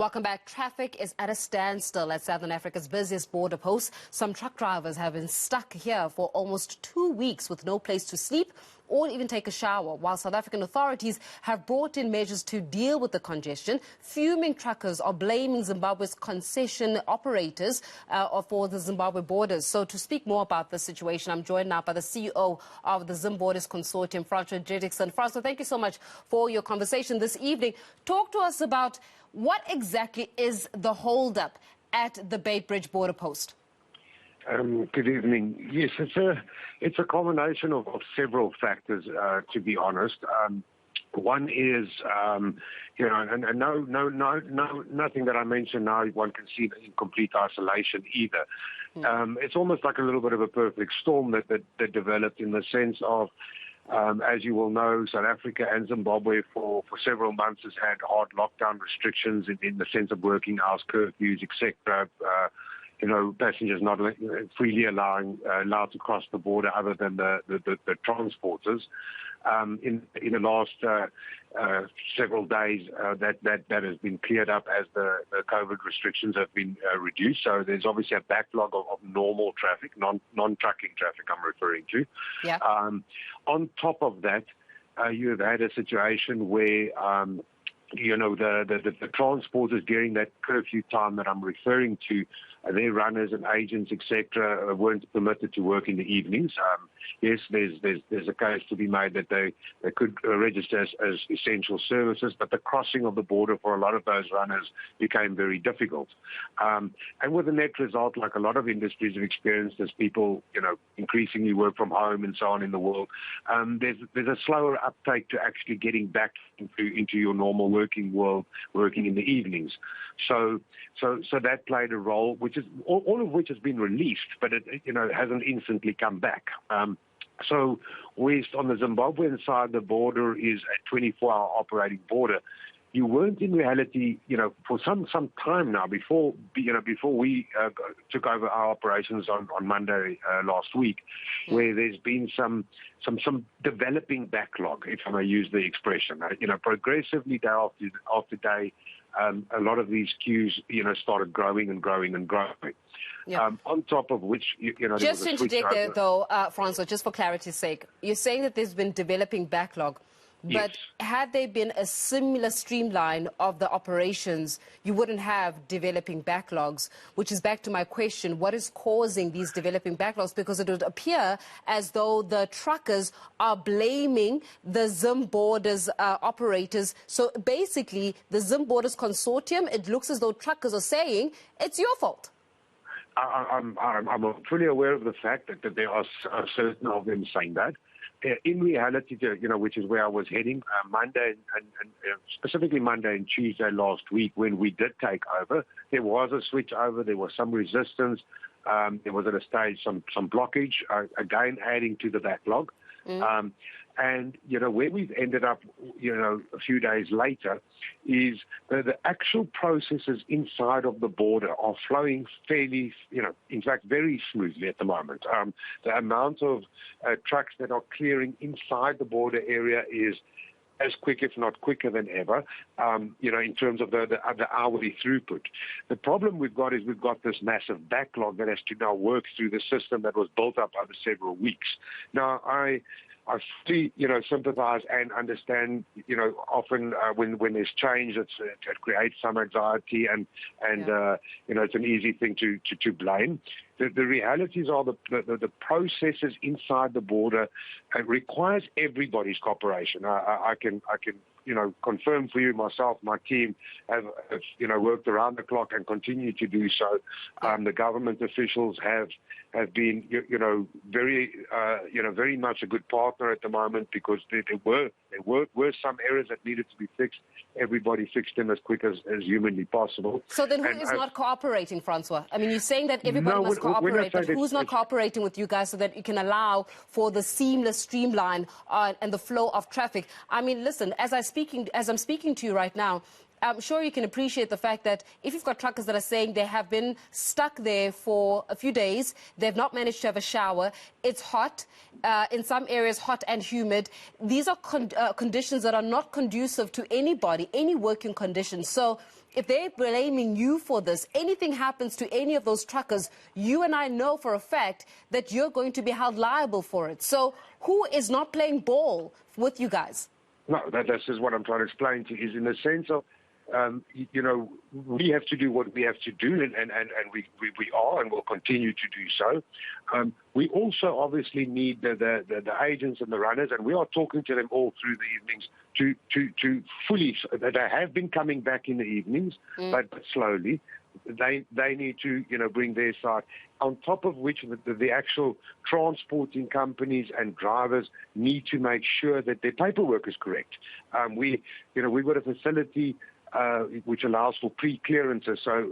Welcome back. Traffic is at a standstill at Southern Africa's busiest border post. Some truck drivers have been stuck here for almost 2 weeks with no place to sleep or even take a shower, while South African authorities have brought in measures to deal with the congestion. Fuming truckers are blaming Zimbabwe's concession operators for the Zimbabwe borders. So to speak more about this situation, I'm joined now by the CEO of the Zimborders Consortium, Francois Diedrechsen. Francois, thank you so much for your conversation this evening. Talk to us about what exactly is the hold-up at the Beitbridge border post? Good evening. Yes, it's a combination of several factors, to be honest. One is, and nothing that I mentioned now one can see in complete isolation either. It's almost like a little bit of a perfect storm that developed in the sense of, as you will know, South Africa and Zimbabwe for several months has had hard lockdown restrictions in the sense of working hours, curfews, etc. Passengers not freely allowed to cross the border other than the transporters. In the last several days, that has been cleared up as the COVID restrictions have been reduced. So there's obviously a backlog of normal traffic, non-trucking traffic I'm referring to. Yeah. On top of that, you have had a situation where the transporters during that curfew time that I'm referring to, their runners and agents, etc., weren't permitted to work in the evenings. Yes, there's a case to be made that they could register as essential services, but the crossing of the border for a lot of those runners became very difficult. And with the net result, like a lot of industries have experienced as people, increasingly work from home and so on in the world, there's a slower uptake to actually getting back into your normal working world, working in the evenings. So that played a role, which is all of which has been released, but it hasn't instantly come back. So west on the Zimbabwean side of the border is a 24-hour operating border. You weren't in reality, for some time now before we took over our operations on Monday last week, where there's been some developing backlog, if I may use the expression. Progressively day after day, a lot of these queues, started growing and growing and growing. Yeah. On top of which, just to interject there, though, Francois, just for clarity's sake, you're saying that there's been developing backlog. But yes. Had there been a similar streamline of the operations, you wouldn't have developing backlogs, which is back to my question, what is causing these developing backlogs? Because it would appear as though the truckers are blaming the Zimborders operators. So basically, the Zimborders Consortium, it looks as though truckers are saying, it's your fault. I'm fully aware of the fact that there are certain of them saying that. In reality, which is where I was heading, Monday and specifically Monday and Tuesday last week when we did take over, there was a switch over, there was some resistance, there was at a stage some blockage, again adding to the backlog. And, where we've ended up, a few days later is the actual processes inside of the border are flowing fairly, in fact, very smoothly at the moment. The amount of trucks that are clearing inside the border area is as quick, if not quicker than ever, in terms of the hourly throughput. The problem we've got is we've got this massive backlog that has to now work through the system that was built up over several weeks. Now, I fully, sympathize and understand, often when there's change, it creates some anxiety and it's an easy thing to blame. The realities are the processes inside the border requires everybody's cooperation. I can confirm for you, myself, my team have worked around the clock and continue to do so. The government officials have been, very much a good partner at the moment because there were some errors that needed to be fixed. Everybody fixed them as quick as humanly possible. So then who is not cooperating, Francois? I mean, you're saying that everybody must cooperate, but who's not cooperating with you guys so that you can allow for the seamless streamline and the flow of traffic? I mean, listen, as I'm speaking to you right now, I'm sure you can appreciate the fact that if you've got truckers that are saying they have been stuck there for a few days, they've not managed to have a shower, it's hot, in some areas hot and humid. These are conditions that are not conducive to anybody, any working conditions. So if they're blaming you for this, anything happens to any of those truckers, you and I know for a fact that you're going to be held liable for it. So who is not playing ball with you guys? No, this is what I'm trying to explain to you, is in the sense of, we have to do what we have to do, and we are and will continue to do so. We also obviously need the agents and the runners, and we are talking to them all through the evenings to fully. They have been coming back in the evenings, but slowly. They need to, bring their side. On top of which, the actual transporting companies and drivers need to make sure that their paperwork is correct. We've got a facility which allows for pre-clearances. So,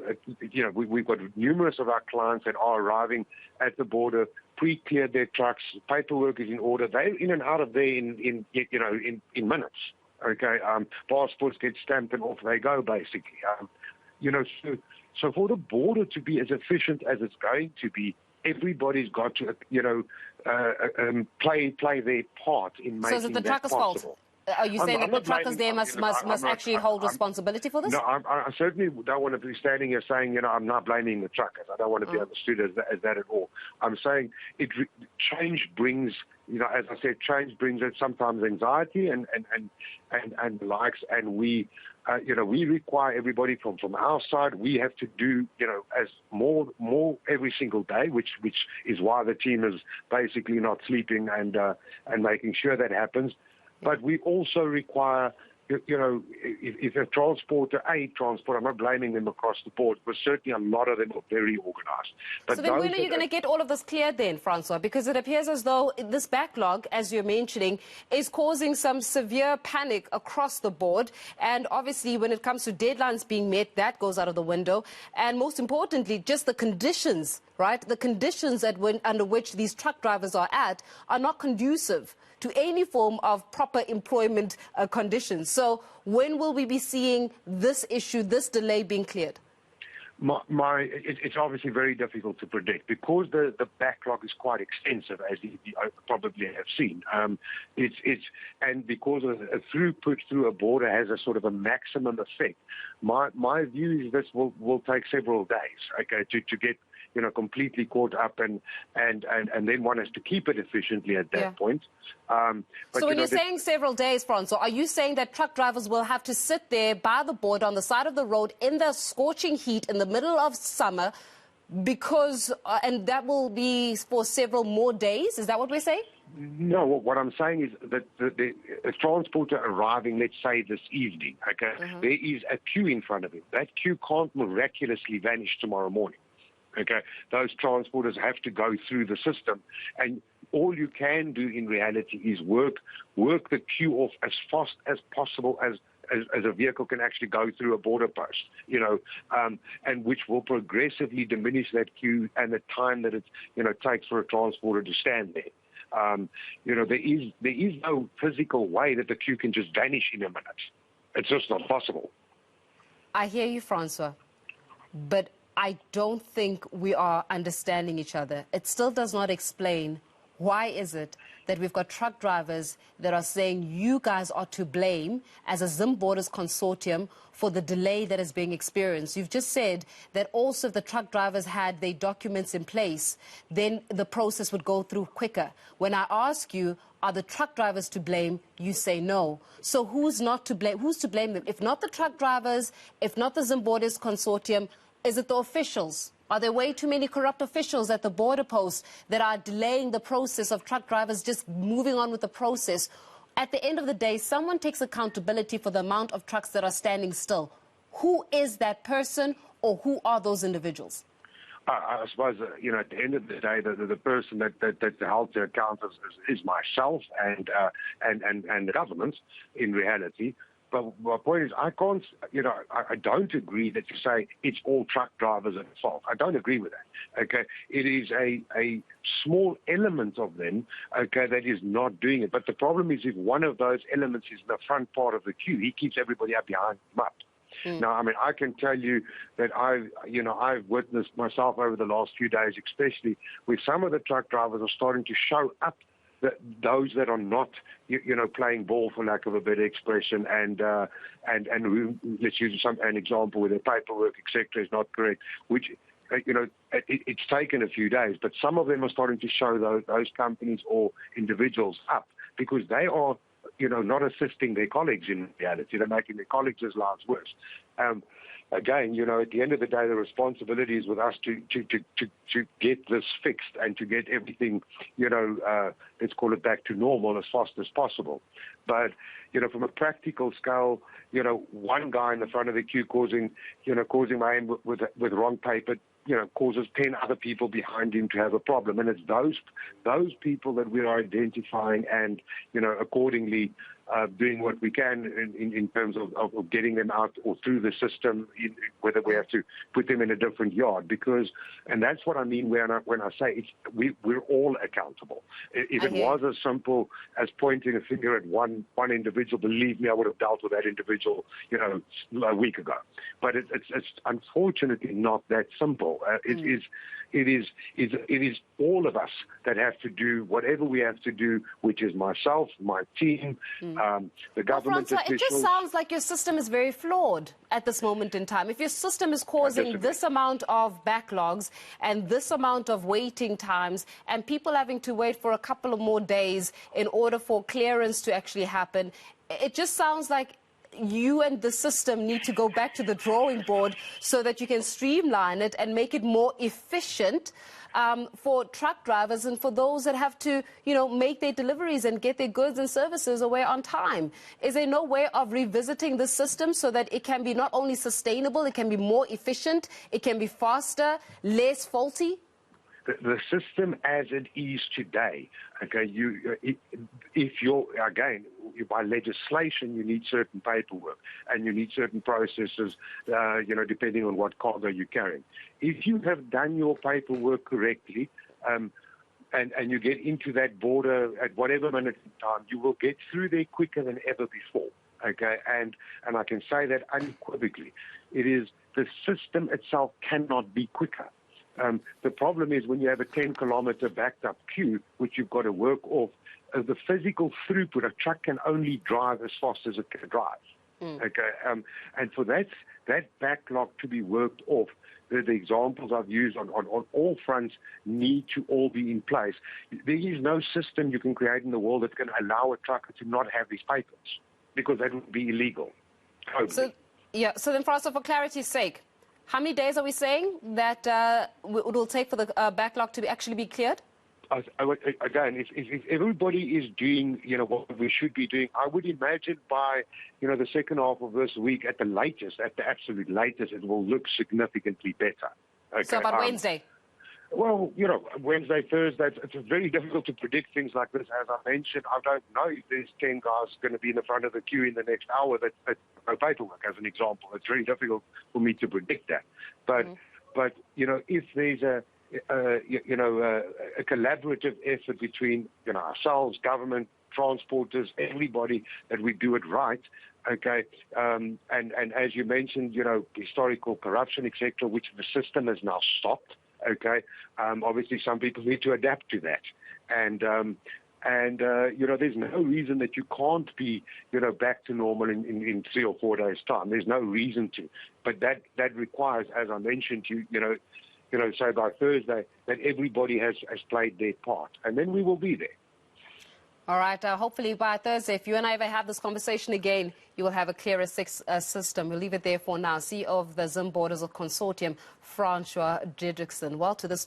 we've got numerous of our clients that are arriving at the border, pre-cleared their trucks, paperwork is in order. They're in and out of there in minutes. Okay, passports get stamped and off they go, basically. So for the border to be as efficient as it's going to be, everybody's got to, play their part in making that possible. So is it the truckers' fault? Are you saying that the truckers there must actually hold responsibility for this? No, I certainly don't want to be standing here saying, I'm not blaming the truckers. I don't want to be understood as that at all. I'm saying change brings, as I said, change brings sometimes anxiety and the likes, and we require everybody from our side. We have to do, as more every single day, which is why the team is basically not sleeping and making sure that happens. But we also require, if a transporter, I'm not blaming them across the board, but certainly a lot of them are very organized. But so then when are you going to get all of this cleared then, Francois? Because it appears as though this backlog, as you're mentioning, is causing some severe panic across the board. And obviously, when it comes to deadlines being met, that goes out of the window. And most importantly, just the conditions, right? The conditions under which these truck drivers are at are not conducive to any form of proper employment conditions. So when will we be seeing this issue, this delay being cleared? It's obviously very difficult to predict because the backlog is quite extensive, as you probably have seen. And because a throughput through a border has a sort of a maximum effect. My view is this will take several days, okay, to get completely caught up, and then one has to keep it efficiently at that point. So when you're saying several days, Francois, are you saying that truck drivers will have to sit there by the border on the side of the road in the scorching heat in the middle of summer because, and that will be for several more days? Is that what we're saying? No, what I'm saying is that the transporter arriving, let's say this evening, okay, there is a queue in front of him. That queue can't miraculously vanish tomorrow morning. Okay, those transporters have to go through the system, and all you can do in reality is work the queue off as fast as possible as a vehicle can actually go through a border post, and which will progressively diminish that queue and the time that it takes for a transporter to stand there. There is no physical way that the queue can just vanish in a minute. It's just not possible. I hear you, Francois, but I don't think we are understanding each other. It still does not explain why is it that we've got truck drivers that are saying you guys are to blame as a Zimborders Consortium for the delay that is being experienced. You've just said that also if the truck drivers had their documents in place, then the process would go through quicker. When I ask you, are the truck drivers to blame, you say no. So who's not to blame? Who's to blame them? If not the truck drivers, if not the Zimborders Consortium, is it the officials? Are there way too many corrupt officials at the border posts that are delaying the process of truck drivers just moving on with the process? At the end of the day, someone takes accountability for the amount of trucks that are standing still. Who is that person, or who are those individuals? I suppose, at the end of the day, the person that holds the account is myself and the government in reality. But my point is, I can't, I don't agree that you say it's all truck drivers at fault. I don't agree with that. Okay, it is a small element of them, okay, that is not doing it. But the problem is, if one of those elements is in the front part of the queue, he keeps everybody up behind him up. Now, I mean, I can tell you that I've witnessed myself over the last few days, especially with some of the truck drivers are starting to show up those that are not, playing ball, for lack of a better expression, and let's use an example where their paperwork, etc., is not correct, which, it's taken a few days, but some of them are starting to show those companies or individuals up because they are, not assisting their colleagues in reality. They're making their colleagues' lives worse. Again, at the end of the day, the responsibility is with us to get this fixed and to get everything, let's call it back to normal as fast as possible. But, from a practical scale, one guy in the front of the queue causing mayhem with wrong paper, causes 10 other people behind him to have a problem. And it's those people that we're identifying and, accordingly doing what we can in terms of getting them out or through the system, whether we have to put them in a different yard. And that's what I mean when I say we're all accountable. If it was as simple as pointing a finger at one individual, believe me, I would have dealt with that individual, a week ago. But it's unfortunately not that simple. It is all of us that have to do whatever we have to do, which is myself, my team, the government Francois, officials. It just sounds like your system is very flawed at this moment in time. If your system is causing this amount of backlogs and this amount of waiting times and people having to wait for a couple of more days in order for clearance to actually happen, it just sounds like you and the system need to go back to the drawing board so that you can streamline it and make it more efficient for truck drivers and for those that have to, make their deliveries and get their goods and services away on time. Is there no way of revisiting the system so that it can be not only sustainable, it can be more efficient, it can be faster, less faulty? The system as it is today, okay, if you're, again, by legislation, you need certain paperwork and you need certain processes, depending on what cargo you're carrying. If you have done your paperwork correctly, and you get into that border at whatever minute in time, you will get through there quicker than ever before, okay? And I can say that unequivocally. It is the system itself cannot be quicker. The problem is when you have a 10-kilometer backed-up queue, which you've got to work off, the physical throughput, a truck can only drive as fast as it can drive. Okay, and for that backlog to be worked off, the examples I've used on all fronts need to all be in place. There is no system you can create in the world that's going to allow a trucker to not have these papers, because that would be illegal. Totally. So then, Francois, for clarity's sake, how many days are we saying that it will take for the backlog to actually be cleared? Again, if everybody is doing, what we should be doing, I would imagine by, the second half of this week, at the absolute latest, it will look significantly better. Okay? So about Wednesday? Well, Wednesday, Thursday, it's very difficult to predict things like this. As I mentioned, I don't know if there's 10 guys going to be in the front of the queue in the next hour that no paperwork, as an example. It's very difficult for me to predict that. But if there's a collaborative effort between, ourselves, government, transporters, everybody, that we do it right, okay, and as you mentioned, historical corruption, etc., which the system has now stopped. Okay, obviously some people need to adapt to that, and there's no reason that you can't be, back to normal in 3 or 4 days' time. There's no reason to, but that requires, as I mentioned to you, so by Thursday that everybody has played their part, and then we will be there. All right. Hopefully by Thursday, if you and I ever have this conversation again, you will have a clearer system. We'll leave it there for now. CEO of the Zimborders Consortium, Francois Diedrechsen. Well, to the story.